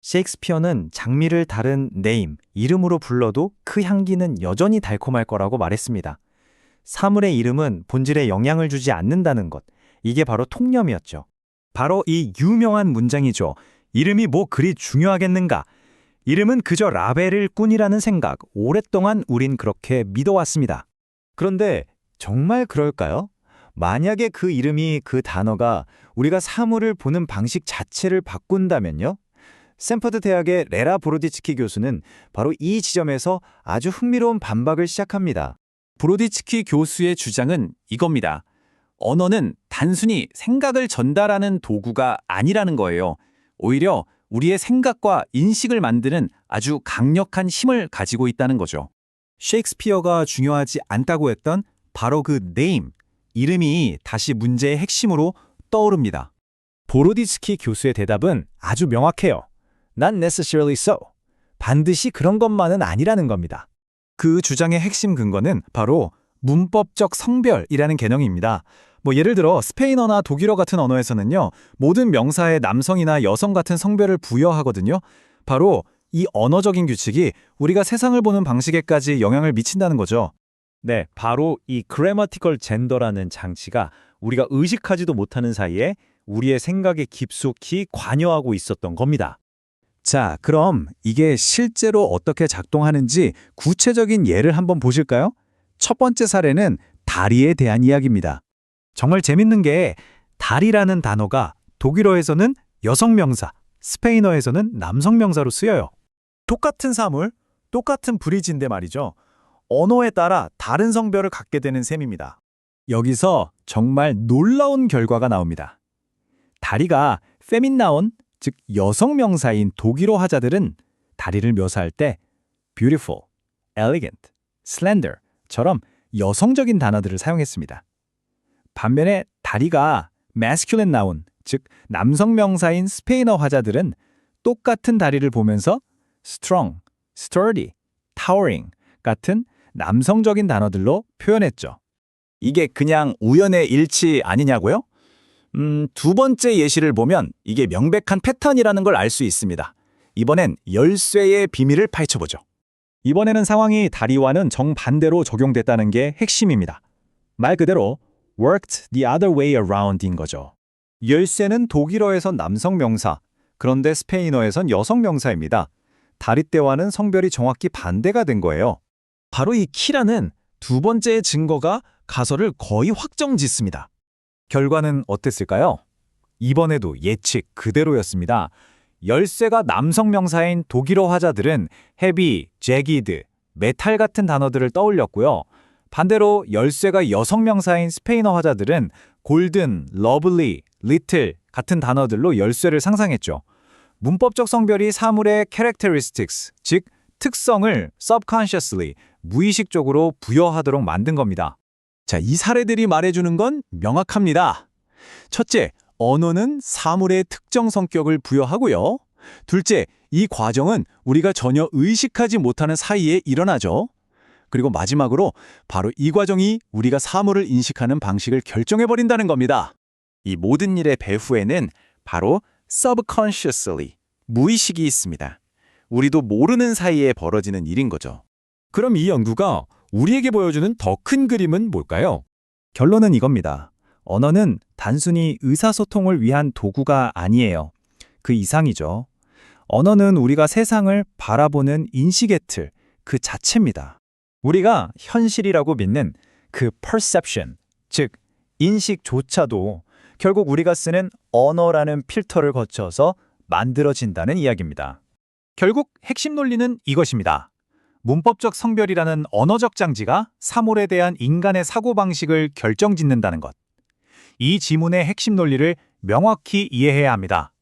셰익스피어는 장미를 다른 네임, 이름으로 불러도 그 향기는 여전히 달콤할 거라고 말했습니다. 사물의 이름은 본질에 영향을 주지 않는다는 것, 이게 바로 통념이었죠. 바로 이 유명한 문장이죠. 이름이 뭐 그리 중요하겠는가? 이름은 그저 라벨일 뿐이라는 생각, 오랫동안 우린 그렇게 믿어왔습니다. 그런데 정말 그럴까요? 만약에 그 이름이, 그 단어가 우리가 사물을 보는 방식 자체를 바꾼다면요? 스탠퍼드 대학의 레라 브로디츠키 교수는 바로 이 지점에서 아주 흥미로운 반박을 시작합니다. 브로디츠키 교수의 주장은 이겁니다. 언어는 단순히 생각을 전달하는 도구가 아니라는 거예요. 오히려 우리의 생각과 인식을 만드는 아주 강력한 힘을 가지고 있다는 거죠. 셰익스피어가 중요하지 않다고 했던 바로 그 name, 이름이 다시 문제의 핵심으로 떠오릅니다. 브로디츠키 교수의 대답은 아주 명확해요. Not necessarily so. 반드시 그런 것만은 아니라는 겁니다. 그 주장의 핵심 근거는 바로 문법적 성별이라는 개념입니다. 예를 들어 스페인어나 독일어 같은 언어에서는요, 모든 명사에 남성이나 여성 같은 성별을 부여하거든요. 바로 이 언어적인 규칙이 우리가 세상을 보는 방식에까지 영향을 미친다는 거죠. 네, 바로 이 grammatical gender라는 장치가 우리가 의식하지도 못하는 사이에 우리의 생각에 깊숙이 관여하고 있었던 겁니다. 자, 그럼 이게 실제로 어떻게 작동하는지 구체적인 예를 한번 보실까요? 첫 번째 사례는 다리에 대한 이야기입니다. 정말 재밌는 게 다리라는 단어가 독일어에서는 여성 명사, 스페인어에서는 남성 명사로 쓰여요. 똑같은 사물, 똑같은 브리지인데 말이죠. 언어에 따라 다른 성별을 갖게 되는 셈입니다. 여기서 정말 놀라운 결과가 나옵니다. 다리가 페민나운, 즉 여성 명사인 독일어 화자들은 다리를 묘사할 때 beautiful, elegant, slender처럼 여성적인 단어들을 사용했습니다. 반면에 다리가 masculine noun, 즉 남성 명사인 스페인어 화자들은 똑같은 다리를 보면서 strong, sturdy, towering 같은 남성적인 단어들로 표현했죠. 이게 그냥 우연의 일치 아니냐고요? 두 번째 예시를 보면 이게 명백한 패턴이라는 걸 알 수 있습니다. 이번엔 열쇠의 비밀을 파헤쳐보죠. 이번에는 상황이 다리와는 정반대로 적용됐다는 게 핵심입니다. 말 그대로 worked the other way around인 거죠. 열쇠는 독일어에선 남성 명사, 그런데 스페인어에선 여성 명사입니다. 다리떼와는 성별이 정확히 반대가 된 거예요. 바로 이 키라는 두 번째의 증거가 가설을 거의 확정짓습니다. 결과는 어땠을까요? 이번에도 예측 그대로였습니다. 열쇠가 남성 명사인 독일어 화자들은 heavy, jagged, 메탈 같은 단어들을 떠올렸고요. 반대로 열쇠가 여성 명사인 스페인어 화자들은 golden, lovely, little 같은 단어들로 열쇠를 상상했죠. 문법적 성별이 사물의 characteristics, 즉 특성을 subconsciously, 무의식적으로 부여하도록 만든 겁니다. 자, 이 사례들이 말해주는 건 명확합니다. 첫째, 언어는 사물의 특정 성격을 부여하고요. 둘째, 이 과정은 우리가 전혀 의식하지 못하는 사이에 일어나죠. 그리고 마지막으로 바로 이 과정이 우리가 사물을 인식하는 방식을 결정해버린다는 겁니다. 이 모든 일의 배후에는 바로 subconsciously, 무의식이 있습니다. 우리도 모르는 사이에 벌어지는 일인 거죠. 그럼 이 연구가 우리에게 보여주는 더 큰 그림은 뭘까요? 결론은 이겁니다. 언어는 단순히 의사소통을 위한 도구가 아니에요. 그 이상이죠. 언어는 우리가 세상을 바라보는 인식의 틀, 그 자체입니다. 우리가 현실이라고 믿는 그 perception, 즉 인식조차도 결국 우리가 쓰는 언어라는 필터를 거쳐서 만들어진다는 이야기입니다. 결국 핵심 논리는 이것입니다. 문법적 성별이라는 언어적 장치가 사물에 대한 인간의 사고방식을 결정짓는다는 것. 이 지문의 핵심 논리를 명확히 이해해야 합니다.